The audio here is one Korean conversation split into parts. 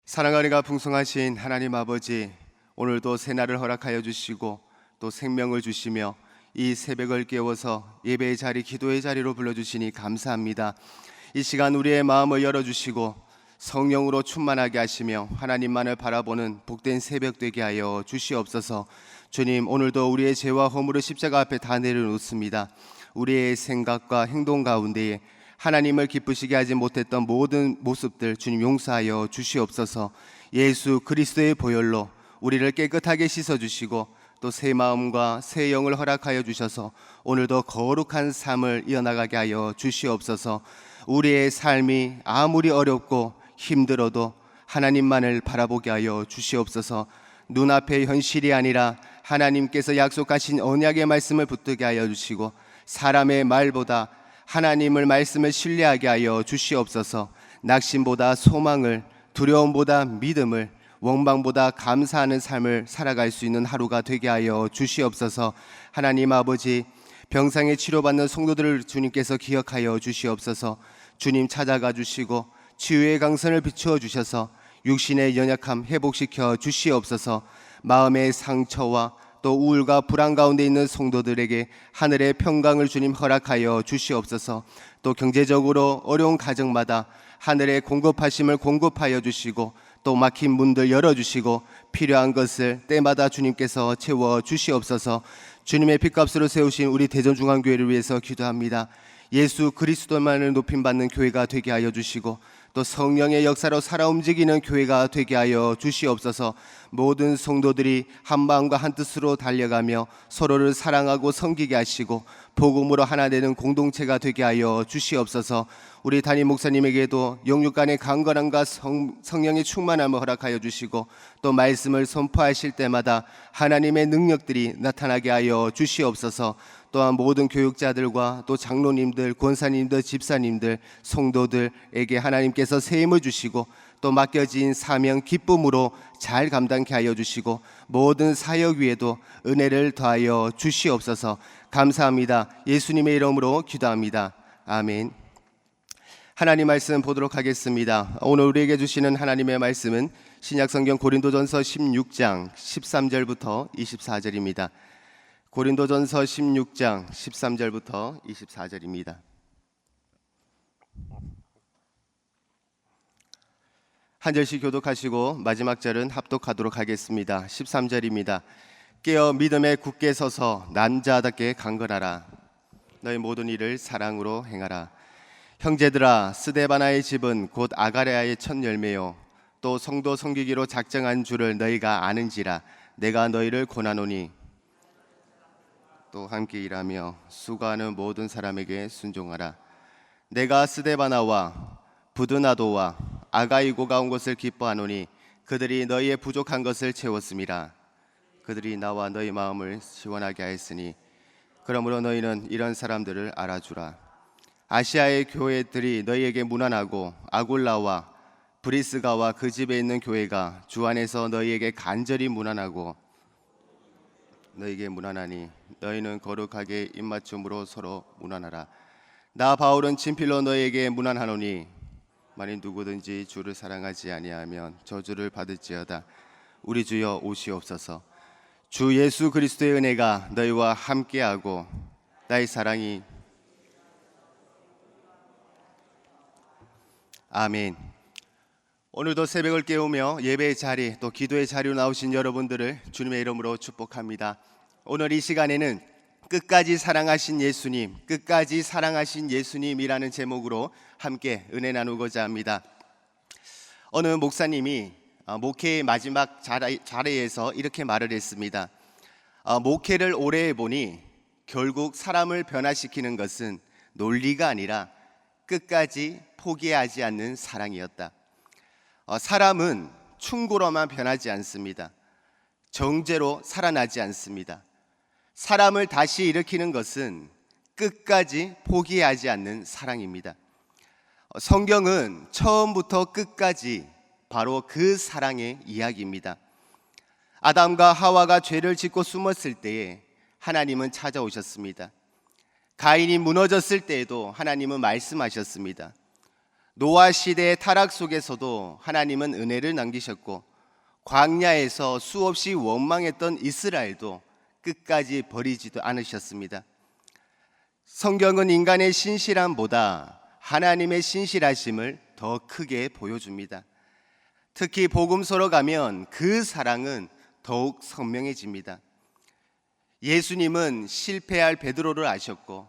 사랑하리가 풍성하신 하나님 아버지, 오늘도 새날을 허락하여 주시고 또 생명을 주시며 이 새벽을 깨워서 예배의 자리, 기도의 자리로 불러주시니 감사합니다. 이 시간 우리의 마음을 열어주시고 성령으로 충만하게 하시며 하나님만을 바라보는 복된 새벽 되게 하여 주시옵소서. 주님, 오늘도 우리의 죄와 허물을 십자가 앞에 다 내려놓습니다. 우리의 생각과 행동 가운데에 하나님을 기쁘시게 하지 못했던 모든 모습들 주님 용서하여 주시옵소서. 예수 그리스도의 보혈로 우리를 깨끗하게 씻어주시고 또 새 마음과 새 영을 허락하여 주셔서 오늘도 거룩한 삶을 이어나가게 하여 주시옵소서. 우리의 삶이 아무리 어렵고 힘들어도 하나님만을 바라보게 하여 주시옵소서. 눈앞의 현실이 아니라 하나님께서 약속하신 언약의 말씀을 붙들게 하여 주시고 사람의 말보다 하나님을 말씀을 신뢰하게 하여 주시옵소서. 낙심보다 소망을, 두려움보다 믿음을, 원망보다 감사하는 삶을 살아갈 수 있는 하루가 되게 하여 주시옵소서. 하나님 아버지, 병상에 치료받는 성도들을 주님께서 기억하여 주시옵소서. 주님 찾아가 주시고 치유의 강선을 비추어 주셔서 육신의 연약함 회복시켜 주시옵소서. 마음의 상처와 또 우울과 불안 가운데 있는 성도들에게 하늘의 평강을 주님 허락하여 주시옵소서. 또 경제적으로 어려운 가정마다 하늘의 공급하심을 공급하여 주시고 또 막힌 문들 열어주시고 필요한 것을 때마다 주님께서 채워 주시옵소서. 주님의 핏값으로 세우신 우리 대전중앙교회를 위해서 기도합니다. 예수 그리스도만을 높임받는 교회가 되게 하여 주시고 또 성령의 역사로 살아 움직이는 교회가 되게 하여 주시옵소서. 모든 성도들이 한 마음과 한 뜻으로 달려가며 서로를 사랑하고 섬기게 하시고 복음으로 하나 되는 공동체가 되게 하여 주시옵소서. 우리 담임 목사님에게도 영육 간의 강건함과 성령의 충만함을 허락하여 주시고 또 말씀을 선포하실 때마다 하나님의 능력들이 나타나게 하여 주시옵소서. 또한 모든 교육자들과 또 장로님들, 권사님들, 집사님들, 성도들에게 하나님께서 새 힘을 주시고 또 맡겨진 사명 기쁨으로 잘 감당케 하여 주시고 모든 사역 위에도 은혜를 더하여 주시옵소서. 감사합니다. 예수님의 이름으로 기도합니다. 아멘. 하나님 말씀 보도록 하겠습니다. 오늘 우리에게 주시는 하나님의 말씀은 신약성경 고린도전서 16장 13절부터 24절입니다. 고린도전서 16장 13절부터 24절입니다. 한 절씩 교독하시고 마지막 절은 합독하도록 하겠습니다. 13절입니다. 깨어 믿음에 굳게 서서 남자답게 강건하라. 너희 모든 일을 사랑으로 행하라. 형제들아, 스데바나의 집은 곧 아가레아의 첫 열매요 또 성도 섬기기로 작정한 줄을 너희가 아는지라. 내가 너희를 권하노니 또 함께 일하며 수고하는 모든 사람에게 순종하라. 내가 스데바나와 부드나도와 아가이고가 온 것을 기뻐하노니 그들이 너희의 부족한 것을 채웠음이라. 그들이 나와 너희 마음을 시원하게 하였으니 그러므로 너희는 이런 사람들을 알아주라. 아시아의 교회들이 너희에게 무난하고 아굴라와 브리스가와 그 집에 있는 교회가 주 안에서 너희에게 간절히 무난하고 너희에게 무난하니 너희는 거룩하게 입맞춤으로 서로 무난하라. 나 바울은 친필로 너희에게 무난하노니 만일 누구든지 주를 사랑하지 아니하면 저주를 받을지어다. 우리 주여 오시옵소서. 주 예수 그리스도의 은혜가 너희와 함께하고 나의 사랑이 아멘. 오늘도 새벽을 깨우며 예배의 자리 또 기도의 자리로 나오신 여러분들을 주님의 이름으로 축복합니다. 오늘 이 시간에는 끝까지 사랑하신 예수님, 끝까지 사랑하신 예수님이라는 제목으로 함께 은혜 나누고자 합니다. 어느 목사님이 목회의 마지막 자리에서 이렇게 말을 했습니다. 목회를 오래 해보니 결국 사람을 변화시키는 것은 논리가 아니라 끝까지 포기하지 않는 사랑이었다. 사람은 충고로만 변하지 않습니다. 정죄로 살아나지 않습니다. 사람을 다시 일으키는 것은 끝까지 포기하지 않는 사랑입니다. 성경은 처음부터 끝까지 바로 그 사랑의 이야기입니다. 아담과 하와가 죄를 짓고 숨었을 때에 하나님은 찾아오셨습니다. 가인이 무너졌을 때에도 하나님은 말씀하셨습니다. 노아 시대의 타락 속에서도 하나님은 은혜를 남기셨고, 광야에서 수없이 원망했던 이스라엘도 끝까지 버리지도 않으셨습니다. 성경은 인간의 신실함보다 하나님의 신실하심을 더 크게 보여줍니다. 특히 복음서로 가면 그 사랑은 더욱 선명해집니다. 예수님은 실패할 베드로를 아셨고,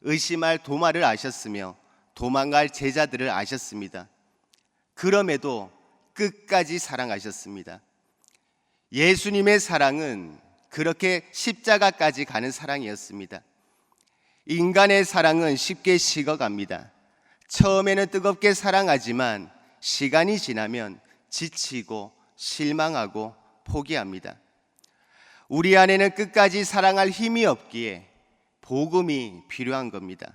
의심할 도마를 아셨으며, 도망갈 제자들을 아셨습니다. 그럼에도 끝까지 사랑하셨습니다. 예수님의 사랑은 그렇게 십자가까지 가는 사랑이었습니다. 인간의 사랑은 쉽게 식어갑니다. 처음에는 뜨겁게 사랑하지만 시간이 지나면 지치고 실망하고 포기합니다. 우리 안에는 끝까지 사랑할 힘이 없기에 복음이 필요한 겁니다.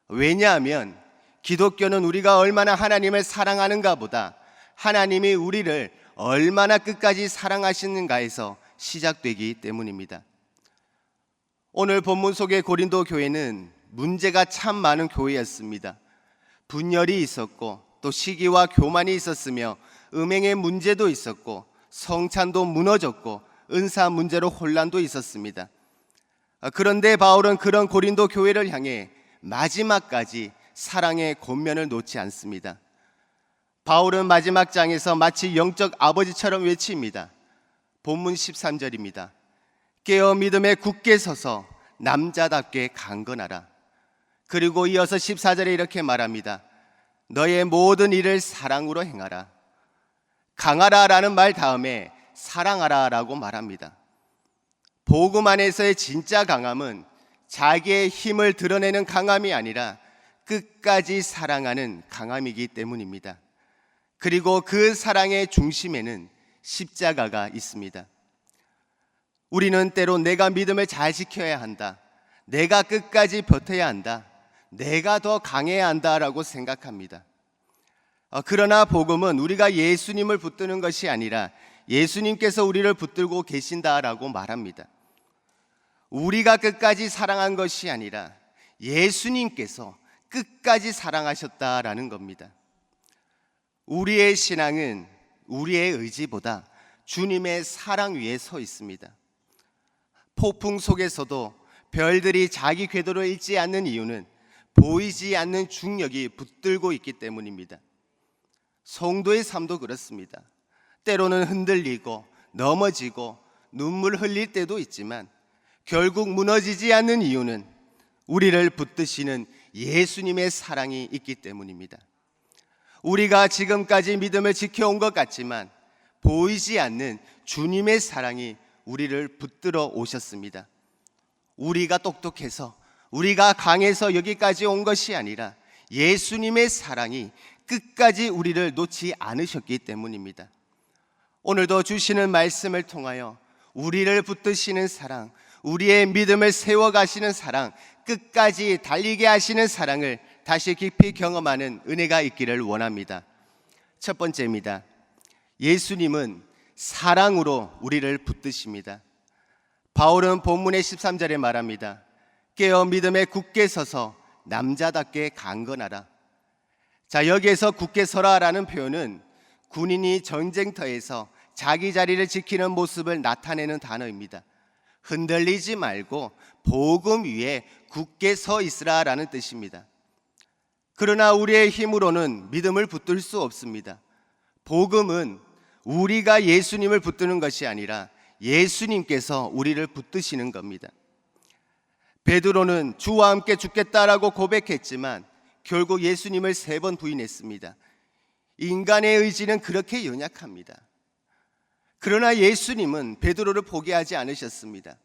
왜냐하면 기독교는 우리가 얼마나 하나님을 사랑하는가 보다 하나님이 우리를 얼마나 끝까지 사랑하시는가에서 시작되기 때문입니다. 오늘 본문 속의 고린도 교회는 문제가 참 많은 교회였습니다. 분열이 있었고, 또 시기와 교만이 있었으며, 음행의 문제도 있었고, 성찬도 무너졌고, 은사 문제로 혼란도 있었습니다. 그런데 바울은 그런 고린도 교회를 향해 마지막까지 사랑의 권면을 놓지 않습니다. 바울은 마지막 장에서 마치 영적 아버지처럼 외칩니다. 본문 13절입니다. 깨어 믿음에 굳게 서서 남자답게 강건하라. 그리고 이어서 14절에 이렇게 말합니다. 너의 모든 일을 사랑으로 행하라. 강하라라는 말 다음에 사랑하라라고 말합니다. 복음 안에서의 진짜 강함은 자기의 힘을 드러내는 강함이 아니라 끝까지 사랑하는 강함이기 때문입니다. 그리고 그 사랑의 중심에는 십자가가 있습니다. 우리는 때로 내가 믿음을 잘 지켜야 한다, 내가 끝까지 버텨야 한다, 내가 더 강해야 한다라고 생각합니다. 그러나 복음은 우리가 예수님을 붙드는 것이 아니라 예수님께서 우리를 붙들고 계신다라고 말합니다. 우리가 끝까지 사랑한 것이 아니라 예수님께서 끝까지 사랑하셨다라는 겁니다. 우리의 신앙은 우리의 의지보다 주님의 사랑 위에 서 있습니다. 폭풍 속에서도 별들이 자기 궤도를 잃지 않는 이유는 보이지 않는 중력이 붙들고 있기 때문입니다. 성도의 삶도 그렇습니다. 때로는 흔들리고 넘어지고 눈물 흘릴 때도 있지만 결국 무너지지 않는 이유는 우리를 붙드시는 예수님의 사랑이 있기 때문입니다. 우리가 지금까지 믿음을 지켜온 것 같지만 보이지 않는 주님의 사랑이 우리를 붙들어 오셨습니다. 우리가 똑똑해서, 우리가 강해서 여기까지 온 것이 아니라 예수님의 사랑이 끝까지 우리를 놓지 않으셨기 때문입니다. 오늘도 주시는 말씀을 통하여 우리를 붙드시는 사랑, 우리의 믿음을 세워가시는 사랑, 끝까지 달리게 하시는 사랑을 다시 깊이 경험하는 은혜가 있기를 원합니다. 첫 번째입니다. 예수님은 사랑으로 우리를 붙드십니다. 바울은 본문의 13절에 말합니다. 깨어 믿음에 굳게 서서 남자답게 강건하라. 자, 여기에서 굳게 서라라는 표현은 군인이 전쟁터에서 자기 자리를 지키는 모습을 나타내는 단어입니다. 흔들리지 말고 복음 위에 굳게 서 있으라라는 뜻입니다. 그러나 우리의 힘으로는 믿음을 붙들 수 없습니다. 복음은 우리가 예수님을 붙드는 것이 아니라 예수님께서 우리를 붙드시는 겁니다. 베드로는 주와 함께 죽겠다라고 고백했지만 결국 예수님을 3번 부인했습니다. 인간의 의지는 그렇게 연약합니다. 그러나 예수님은 베드로를 포기하지 않으셨습니다.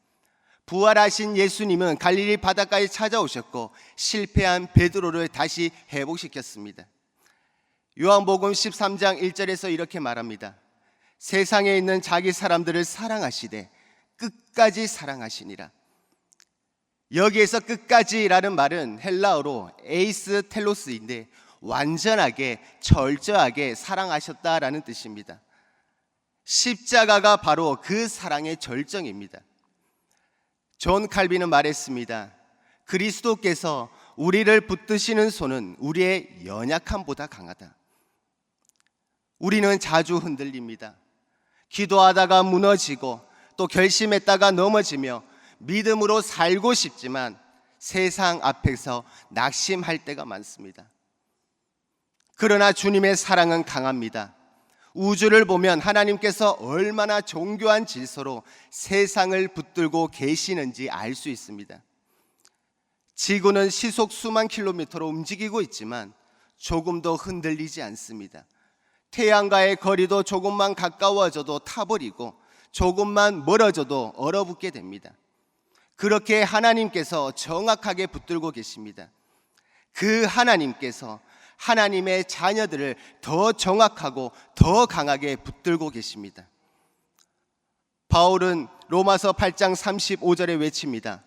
부활하신 예수님은 갈릴리 바닷가에 찾아오셨고 실패한 베드로를 다시 회복시켰습니다. 요한복음 13장 1절에서 이렇게 말합니다. 세상에 있는 자기 사람들을 사랑하시되 끝까지 사랑하시니라. 여기에서 끝까지라는 말은 헬라어로 에이스 텔로스인데 완전하게 철저하게 사랑하셨다라는 뜻입니다. 십자가가 바로 그 사랑의 절정입니다. 존 칼빈은 말했습니다. 그리스도께서 우리를 붙드시는 손은 우리의 연약함보다 강하다. 우리는 자주 흔들립니다. 기도하다가 무너지고 또 결심했다가 넘어지며 믿음으로 살고 싶지만 세상 앞에서 낙심할 때가 많습니다. 그러나 주님의 사랑은 강합니다. 우주를 보면 하나님께서 얼마나 정교한 질서로 세상을 붙들고 계시는지 알 수 있습니다. 지구는 시속 수만 킬로미터로 움직이고 있지만 조금도 흔들리지 않습니다. 태양과의 거리도 조금만 가까워져도 타버리고 조금만 멀어져도 얼어붙게 됩니다. 그렇게 하나님께서 정확하게 붙들고 계십니다. 그 하나님께서 하나님의 자녀들을 더 정확하고 더 강하게 붙들고 계십니다. 바울은 로마서 8장 35절에 외칩니다.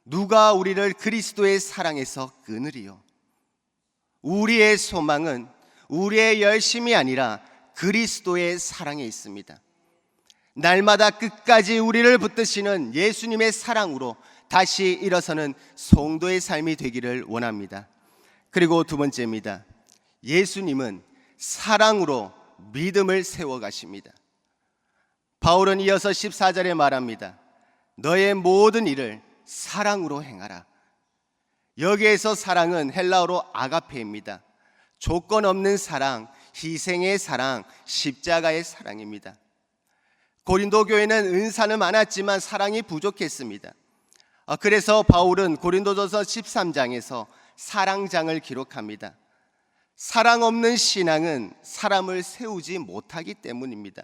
누가 우리를 그리스도의 사랑에서 끊으리요? 우리의 소망은 우리의 열심이 아니라 그리스도의 사랑에 있습니다. 날마다 끝까지 우리를 붙드시는 예수님의 사랑으로 다시 일어서는 성도의 삶이 되기를 원합니다. 그리고 두 번째입니다. 예수님은 사랑으로 믿음을 세워가십니다. 바울은 이어서 14절에 말합니다. 너의 모든 일을 사랑으로 행하라. 여기에서 사랑은 헬라어로 아가페입니다. 조건 없는 사랑, 희생의 사랑, 십자가의 사랑입니다. 고린도 교회는 은사는 많았지만 사랑이 부족했습니다. 그래서 바울은 고린도전서 13장에서 사랑장을 기록합니다. 사랑 없는 신앙은 사람을 세우지 못하기 때문입니다.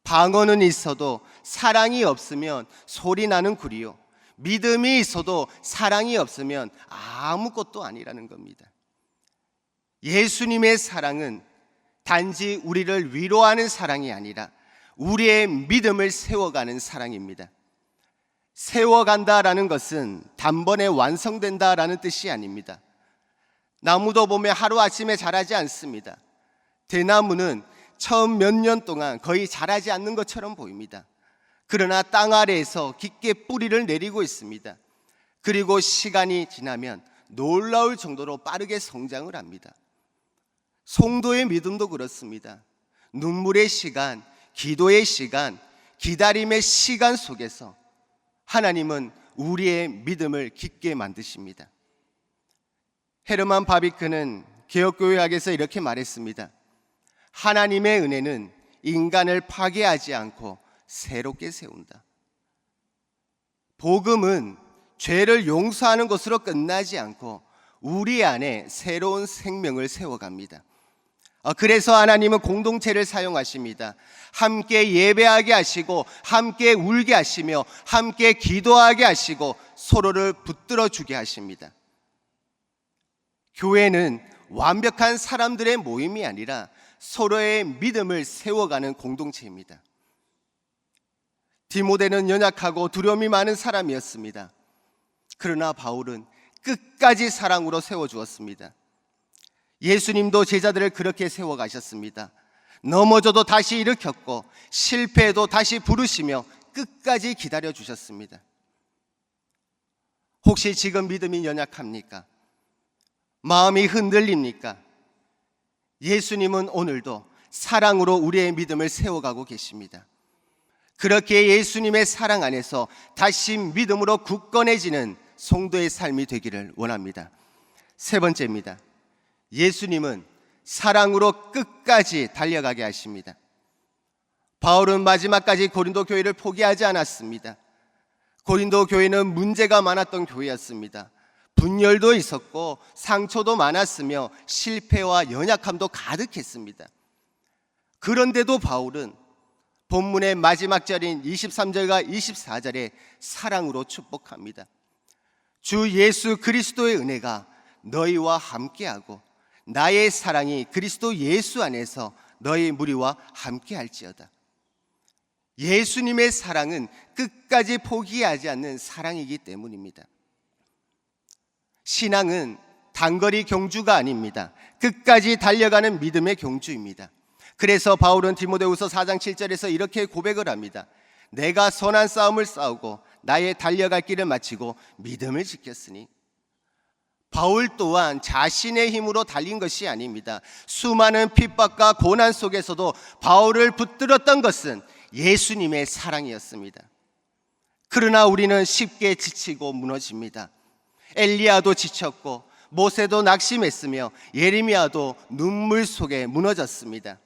방언은 있어도 사랑이 없으면 소리나는 구리요, 믿음이 있어도 사랑이 없으면 아무것도 아니라는 겁니다. 예수님의 사랑은 단지 우리를 위로하는 사랑이 아니라 우리의 믿음을 세워가는 사랑입니다. 세워간다라는 것은 단번에 완성된다라는 뜻이 아닙니다. 나무도 보면 하루아침에 자라지 않습니다. 대나무는 처음 몇 년 동안 거의 자라지 않는 것처럼 보입니다. 그러나 땅 아래에서 깊게 뿌리를 내리고 있습니다. 그리고 시간이 지나면 놀라울 정도로 빠르게 성장을 합니다. 성도의 믿음도 그렇습니다. 눈물의 시간, 기도의 시간, 기다림의 시간 속에서 하나님은 우리의 믿음을 깊게 만드십니다. 헤르만 바비크는 개혁교회학에서 이렇게 말했습니다. 하나님의 은혜는 인간을 파괴하지 않고 새롭게 세운다. 복음은 죄를 용서하는 것으로 끝나지 않고 우리 안에 새로운 생명을 세워갑니다. 그래서 하나님은 공동체를 사용하십니다. 함께 예배하게 하시고 함께 울게 하시며 함께 기도하게 하시고 서로를 붙들어 주게 하십니다. 교회는 완벽한 사람들의 모임이 아니라 서로의 믿음을 세워가는 공동체입니다. 디모데는 연약하고 두려움이 많은 사람이었습니다. 그러나 바울은 끝까지 사랑으로 세워주었습니다. 예수님도 제자들을 그렇게 세워가셨습니다. 넘어져도 다시 일으켰고 실패해도 다시 부르시며 끝까지 기다려주셨습니다. 혹시 지금 믿음이 연약합니까? 마음이 흔들립니까? 예수님은 오늘도 사랑으로 우리의 믿음을 세워가고 계십니다. 그렇게 예수님의 사랑 안에서 다시 믿음으로 굳건해지는 성도의 삶이 되기를 원합니다. 세 번째입니다. 예수님은 사랑으로 끝까지 달려가게 하십니다. 바울은 마지막까지 고린도 교회를 포기하지 않았습니다. 고린도 교회는 문제가 많았던 교회였습니다. 분열도 있었고 상처도 많았으며 실패와 연약함도 가득했습니다. 그런데도 바울은 본문의 마지막 절인 23절과 24절에 사랑으로 축복합니다. 주 예수 그리스도의 은혜가 너희와 함께하고 나의 사랑이 그리스도 예수 안에서 너희 무리와 함께할지어다. 예수님의 사랑은 끝까지 포기하지 않는 사랑이기 때문입니다. 신앙은 단거리 경주가 아닙니다. 끝까지 달려가는 믿음의 경주입니다. 그래서 바울은 디모데후서 4장 7절에서 이렇게 고백을 합니다. 내가 선한 싸움을 싸우고 나의 달려갈 길을 마치고 믿음을 지켰으니. 바울 또한 자신의 힘으로 달린 것이 아닙니다. 수많은 핍박과 고난 속에서도 바울을 붙들었던 것은 예수님의 사랑이었습니다. 그러나 우리는 쉽게 지치고 무너집니다. 엘리야도 지쳤고 모세도 낙심했으며 예레미야도 눈물 속에 무너졌습니다.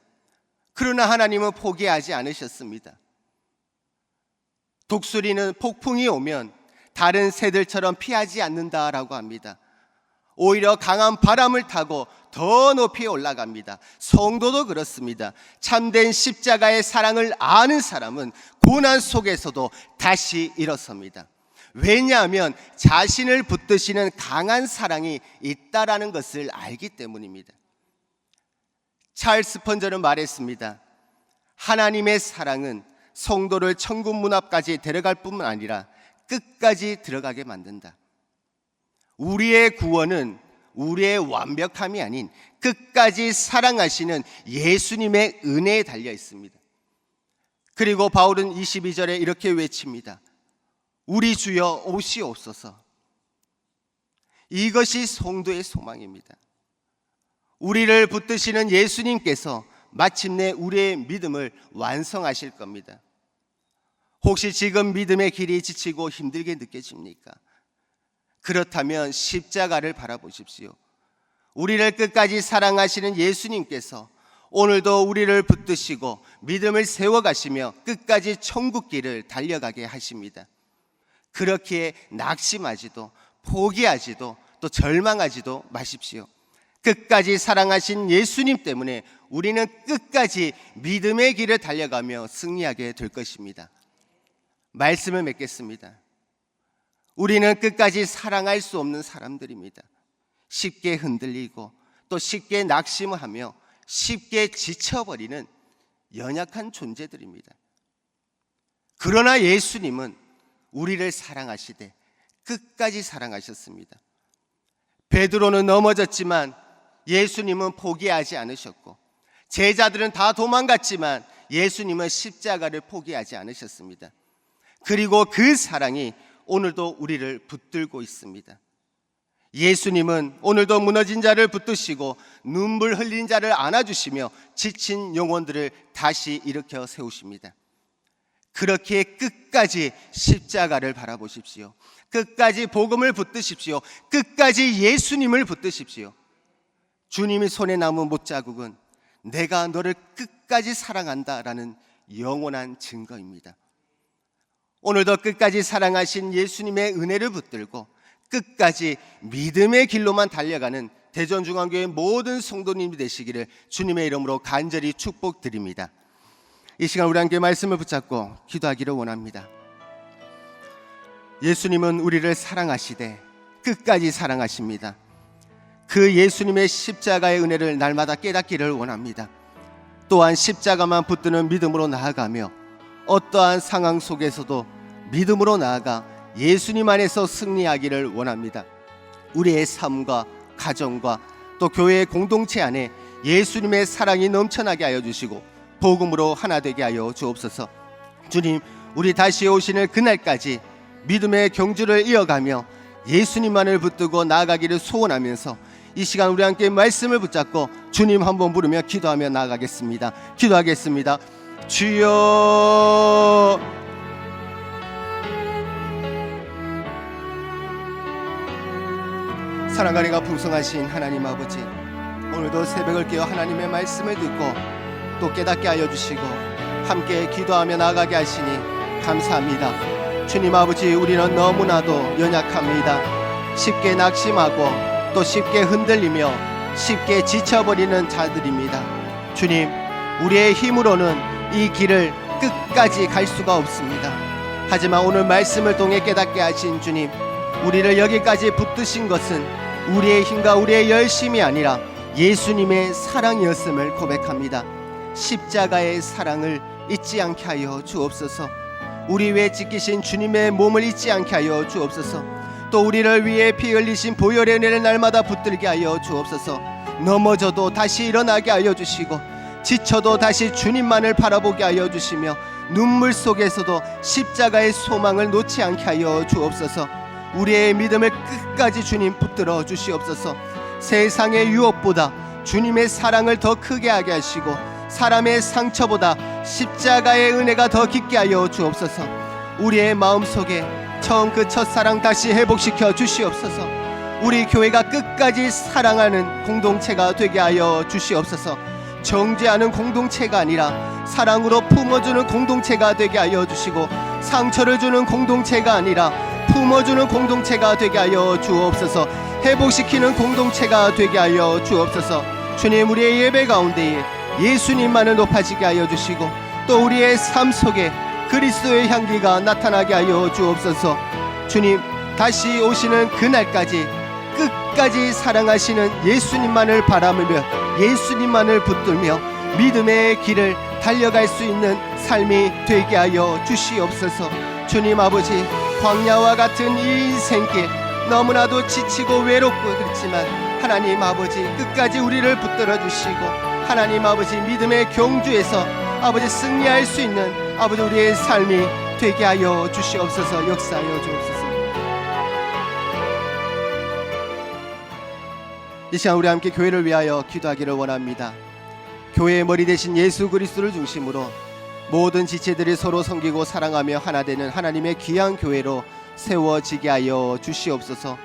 그러나 하나님은 포기하지 않으셨습니다. 독수리는 폭풍이 오면 다른 새들처럼 피하지 않는다라고 합니다. 오히려 강한 바람을 타고 더 높이 올라갑니다. 성도도 그렇습니다. 참된 십자가의 사랑을 아는 사람은 고난 속에서도 다시 일어섭니다. 왜냐하면 자신을 붙드시는 강한 사랑이 있다라는 것을 알기 때문입니다. 찰스 스펀저는 말했습니다. 하나님의 사랑은 성도를 천국 문 앞까지 데려갈 뿐만 아니라 끝까지 들어가게 만든다. 우리의 구원은 우리의 완벽함이 아닌 끝까지 사랑하시는 예수님의 은혜에 달려 있습니다. 그리고 바울은 22절에 이렇게 외칩니다. 우리 주여 오시옵소서. 이것이 성도의 소망입니다. 우리를 붙드시는 예수님께서 마침내 우리의 믿음을 완성하실 겁니다. 혹시 지금 믿음의 길이 지치고 힘들게 느껴집니까? 그렇다면 십자가를 바라보십시오. 우리를 끝까지 사랑하시는 예수님께서 오늘도 우리를 붙드시고 믿음을 세워가시며 끝까지 천국 길을 달려가게 하십니다. 그렇게 낙심하지도 포기하지도 또 절망하지도 마십시오. 끝까지 사랑하신 예수님 때문에 우리는 끝까지 믿음의 길을 달려가며 승리하게 될 것입니다. 말씀을 맺겠습니다. 우리는 끝까지 사랑할 수 없는 사람들입니다. 쉽게 흔들리고 또 쉽게 낙심하며 쉽게 지쳐버리는 연약한 존재들입니다. 그러나 예수님은 우리를 사랑하시되 끝까지 사랑하셨습니다. 베드로는 넘어졌지만 예수님은 포기하지 않으셨고, 제자들은 다 도망갔지만 예수님은 십자가를 포기하지 않으셨습니다. 그리고 그 사랑이 오늘도 우리를 붙들고 있습니다. 예수님은 오늘도 무너진 자를 붙드시고 눈물 흘린 자를 안아주시며 지친 영혼들을 다시 일으켜 세우십니다. 그렇게 끝까지 십자가를 바라보십시오. 끝까지 복음을 붙드십시오. 끝까지 예수님을 붙드십시오. 주님이 손에 남은 못자국은 내가 너를 끝까지 사랑한다라는 영원한 증거입니다. 오늘도 끝까지 사랑하신 예수님의 은혜를 붙들고 끝까지 믿음의 길로만 달려가는 대전중앙교회 모든 성도님이 되시기를 주님의 이름으로 간절히 축복드립니다. 이 시간 우리 함께 말씀을 붙잡고 기도하기를 원합니다. 예수님은 우리를 사랑하시되 끝까지 사랑하십니다. 그 예수님의 십자가의 은혜를 날마다 깨닫기를 원합니다. 또한 십자가만 붙드는 믿음으로 나아가며 어떠한 상황 속에서도 믿음으로 나아가 예수님 안에서 승리하기를 원합니다. 우리의 삶과 가정과 또 교회의 공동체 안에 예수님의 사랑이 넘쳐나게 하여 주시고 복음으로 하나 되게 하여 주옵소서. 주님, 우리 다시 오시는 그날까지 믿음의 경주를 이어가며 예수님만을 붙들고 나아가기를 소원하면서 이 시간 우리 함께 말씀을 붙잡고 주님 한번 부르며 기도하며 나아가겠습니다. 기도하겠습니다. 주여, 사랑과 은혜가 풍성하신 하나님 아버지, 오늘도 새벽을 깨어 하나님의 말씀을 듣고 또 깨닫게 하여 주시고 함께 기도하며 나아가게 하시니 감사합니다. 주님 아버지, 우리는 너무나도 연약합니다. 쉽게 낙심하고 또 쉽게 흔들리며 쉽게 지쳐버리는 자들입니다. 주님, 우리의 힘으로는 이 길을 끝까지 갈 수가 없습니다. 하지만 오늘 말씀을 통해 깨닫게 하신 주님, 우리를 여기까지 붙드신 것은 우리의 힘과 우리의 열심이 아니라 예수님의 사랑이었음을 고백합니다. 십자가의 사랑을 잊지 않게 하여 주옵소서. 우리 위에 지키신 주님의 몸을 잊지 않게 하여 주옵소서. 또 우리를 위해 피 흘리신 보혈의 은혜를 날마다 붙들게 하여 주옵소서. 넘어져도 다시 일어나게 하여 주시고 지쳐도 다시 주님만을 바라보게 하여 주시며 눈물 속에서도 십자가의 소망을 놓지 않게 하여 주옵소서. 우리의 믿음을 끝까지 주님 붙들어 주시옵소서. 세상의 유혹보다 주님의 사랑을 더 크게 하게 하시고 사람의 상처보다 십자가의 은혜가 더 깊게 하여 주옵소서. 우리의 마음속에 처음 그 첫사랑 다시 회복시켜 주시옵소서. 우리 교회가 끝까지 사랑하는 공동체가 되게 하여 주시옵소서. 정죄하는 공동체가 아니라 사랑으로 품어주는 공동체가 되게 하여 주시고, 상처를 주는 공동체가 아니라 품어주는 공동체가 되게 하여 주옵소서. 회복시키는 공동체가 되게 하여 주옵소서. 주님, 우리의 예배 가운데에 예수님만을 높아지게 하여 주시고 또 우리의 삶 속에 그리스도의 향기가 나타나게 하여 주옵소서. 주님, 다시 오시는 그날까지 끝까지 사랑하시는 예수님만을 바라보며 예수님만을 붙들며 믿음의 길을 달려갈 수 있는 삶이 되게 하여 주시옵소서. 주님 아버지, 광야와 같은 이 인생길 너무나도 지치고 외롭고 그렇지만 하나님 아버지 끝까지 우리를 붙들어 주시고 하나님 아버지 믿음의 경주에서 아버지 승리할 수 있는 아버지 우리의 삶이 되게 하여 주시옵소서. 역사하여 주옵소서. 이 시간 우리 함께 교회를 위하여 기도하기를 원합니다. 교회의 머리 되신 예수 그리스도를 중심으로 모든 지체들이 서로 섬기고 사랑하며 하나 되는 하나님의 귀한 교회로 세워지게 하여 주시옵소서.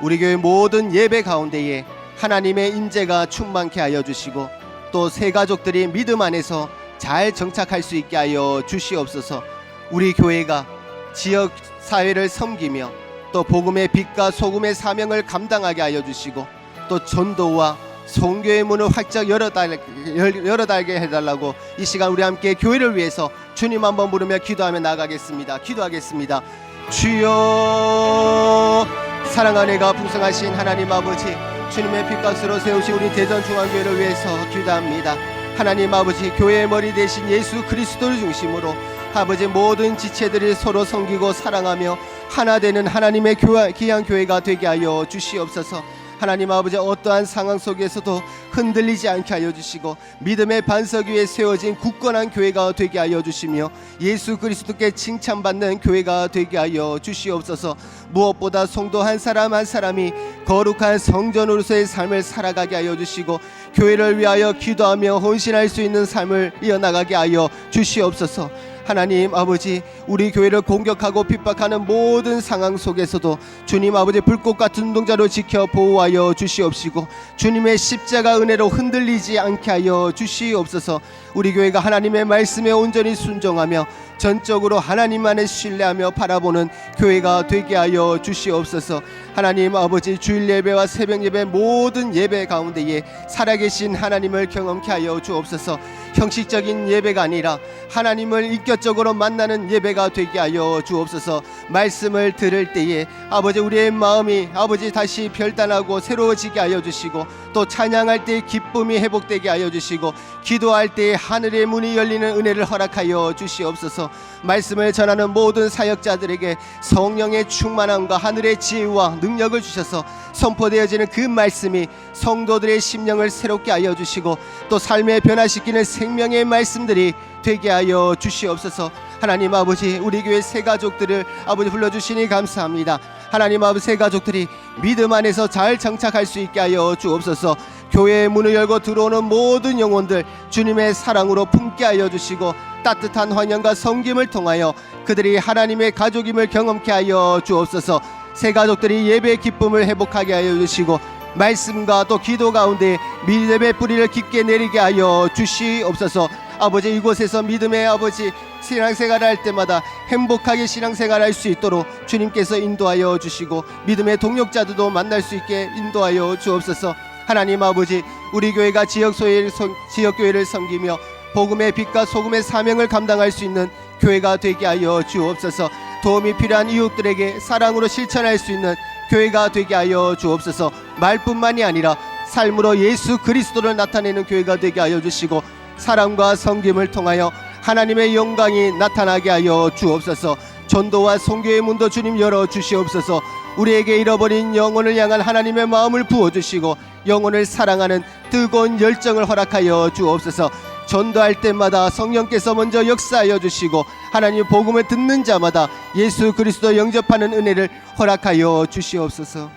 우리 교회 모든 예배 가운데에 하나님의 임재가 충만케 하여 주시고 또 새 가족들이 믿음 안에서 잘 정착할 수 있게 하여 주시옵소서. 우리 교회가 지역 사회를 섬기며 또 복음의 빛과 소금의 사명을 감당하게 하여 주시고 또 전도와 선교의 문을 활짝 열어달게 해달라고 이 시간 우리 함께 교회를 위해서 주님 한번 부르며 기도하며 나가겠습니다. 기도하겠습니다. 주여, 사랑하는 애가 풍성하신 하나님 아버지, 주님의 빛값으로 세우신 우리 대전중앙교회를 위해서 기도합니다. 하나님 아버지, 교회의 머리 되신 예수 그리스도를 중심으로 아버지 모든 지체들이 서로 섬기고 사랑하며 하나 되는 하나님의 귀한 교회가 되게 하여 주시옵소서. 하나님 아버지, 어떠한 상황 속에서도 흔들리지 않게 하여 주시고 믿음의 반석 위에 세워진 굳건한 교회가 되게 하여 주시며 예수 그리스도께 칭찬받는 교회가 되게 하여 주시옵소서. 무엇보다 성도 한 사람 한 사람이 거룩한 성전으로서의 삶을 살아가게 하여 주시고 교회를 위하여 기도하며 헌신할 수 있는 삶을 이어나가게 하여 주시옵소서. 하나님 아버지, 우리 교회를 공격하고 핍박하는 모든 상황 속에서도 주님 아버지 불꽃 같은 눈동자로 지켜 보호하여 주시옵시고 주님의 십자가 은혜로 흔들리지 않게 하여 주시옵소서. 우리 교회가 하나님의 말씀에 온전히 순종하며 전적으로 하나님만을 신뢰하며 바라보는 교회가 되게 하여 주시옵소서. 하나님 아버지, 주일 예배와 새벽 예배 모든 예배 가운데에 살아계신 하나님을 경험케 하여 주옵소서. 형식적인 예배가 아니라 하나님을 인격적으로 만나는 예배가 되게 하여 주옵소서. 말씀을 들을 때에 아버지 우리의 마음이 아버지 다시 별단하고 새로워지게 하여 주시고 또 찬양할 때의 기쁨이 회복되게 하여 주시고 기도할 때에 하늘의 문이 열리는 은혜를 허락하여 주시옵소서. 말씀을 전하는 모든 사역자들에게 성령의 충만함과 하늘의 지혜와 능력을 주셔서 선포되어지는 그 말씀이 성도들의 심령을 새롭게 하여 주시고 또 삶에 변화시키는 생명의 말씀들이 되게 하여 주시옵소서. 하나님 아버지, 우리 교회 새 가족들을 아버지 불러주시니 감사합니다. 하나님 아버지, 새 가족들이 믿음 안에서 잘 정착할 수 있게 하여 주옵소서. 교회의 문을 열고 들어오는 모든 영혼들 주님의 사랑으로 품게 하여 주시고 따뜻한 환영과 섬김을 통하여 그들이 하나님의 가족임을 경험케 하여 주옵소서. 새 가족들이 예배의 기쁨을 회복하게 하여 주시고 말씀과 또 기도 가운데 믿음의 뿌리를 깊게 내리게 하여 주시옵소서. 아버지, 이곳에서 믿음의 아버지 신앙생활을 할 때마다 행복하게 신앙생활을 할 수 있도록 주님께서 인도하여 주시고 믿음의 동역자들도 만날 수 있게 인도하여 주옵소서. 하나님 아버지, 우리 교회가 지역교회를 섬기며 복음의 빛과 소금의 사명을 감당할 수 있는 교회가 되게 하여 주옵소서. 도움이 필요한 이웃들에게 사랑으로 실천할 수 있는 교회가 되게 하여 주옵소서. 말뿐만이 아니라 삶으로 예수 그리스도를 나타내는 교회가 되게 하여 주시고 사랑과 섬김을 통하여 하나님의 영광이 나타나게 하여 주옵소서. 전도와 선교의 문도 주님 열어 주시옵소서. 우리에게 잃어버린 영혼을 향한 하나님의 마음을 부어주시고 영혼을 사랑하는 뜨거운 열정을 허락하여 주옵소서. 전도할 때마다 성령께서 먼저 역사하여 주시고 하나님 복음을 듣는 자마다 예수 그리스도 영접하는 은혜를 허락하여 주시옵소서.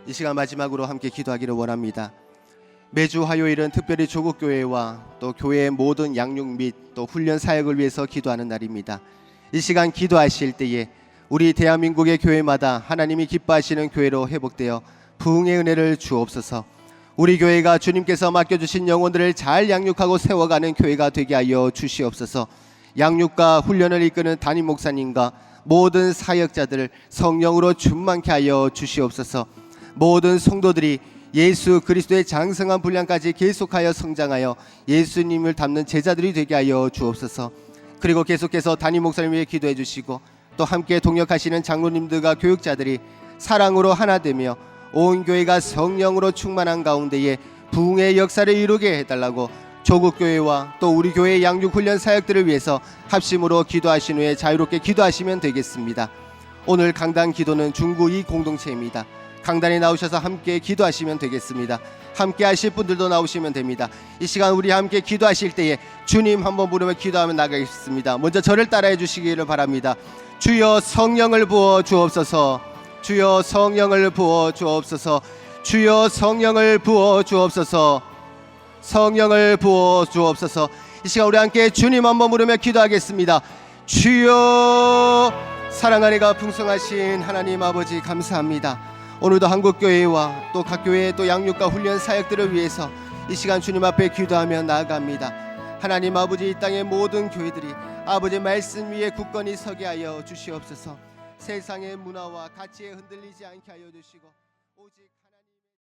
이 시간 마지막으로 함께 기도하기를 원합니다. 매주 화요일은 특별히 조국교회와 또 교회의 모든 양육 및 또 훈련 사역을 위해서 기도하는 날입니다. 이 시간 기도하실 때에 우리 대한민국의 교회마다 하나님이 기뻐하시는 교회로 회복되어 부흥의 은혜를 주옵소서. 우리 교회가 주님께서 맡겨주신 영혼들을 잘 양육하고 세워가는 교회가 되게 하여 주시옵소서. 양육과 훈련을 이끄는 담임 목사님과 모든 사역자들을 성령으로 충만케 하여 주시옵소서. 모든 성도들이 예수 그리스도의 장성한 분량까지 계속하여 성장하여 예수님을 닮는 제자들이 되게 하여 주옵소서. 그리고 계속해서 담임 목사님 위해 기도해 주시고 또 함께 동역하시는 장로님들과 교육자들이 사랑으로 하나 되며 온 교회가 성령으로 충만한 가운데에 부흥의 역사를 이루게 해달라고 조국교회와 또 우리 교회의 양육훈련 사역들을 위해서 합심으로 기도하신 후에 자유롭게 기도하시면 되겠습니다. 오늘 강단 기도는 중구 이 공동체입니다. 강단에 나오셔서 함께 기도하시면 되겠습니다. 함께 하실 분들도 나오시면 됩니다. 이 시간 우리 함께 기도하실 때에 주님 한번 부르며 기도하면 나가겠습니다. 먼저 저를 따라해 주시기를 바랍니다. 주여 성령을 부어 주옵소서. 주여 성령을 부어 주옵소서. 주여 성령을 부어 주옵소서. 성령을 부어 주옵소서. 이 시간 우리 함께 주님 한번 부르며 기도하겠습니다. 주여. 사랑 안에가 풍성하신 하나님 아버지 감사합니다. 오늘도 한국교회와 또 각 교회의 또 양육과 훈련 사역들을 위해서 이 시간 주님 앞에 기도하며 나아갑니다. 하나님 아버지, 이 땅의 모든 교회들이 아버지 말씀 위에 굳건히 서게 하여 주시옵소서. 세상의 문화와 가치에 흔들리지 않게 하여 주시고 오직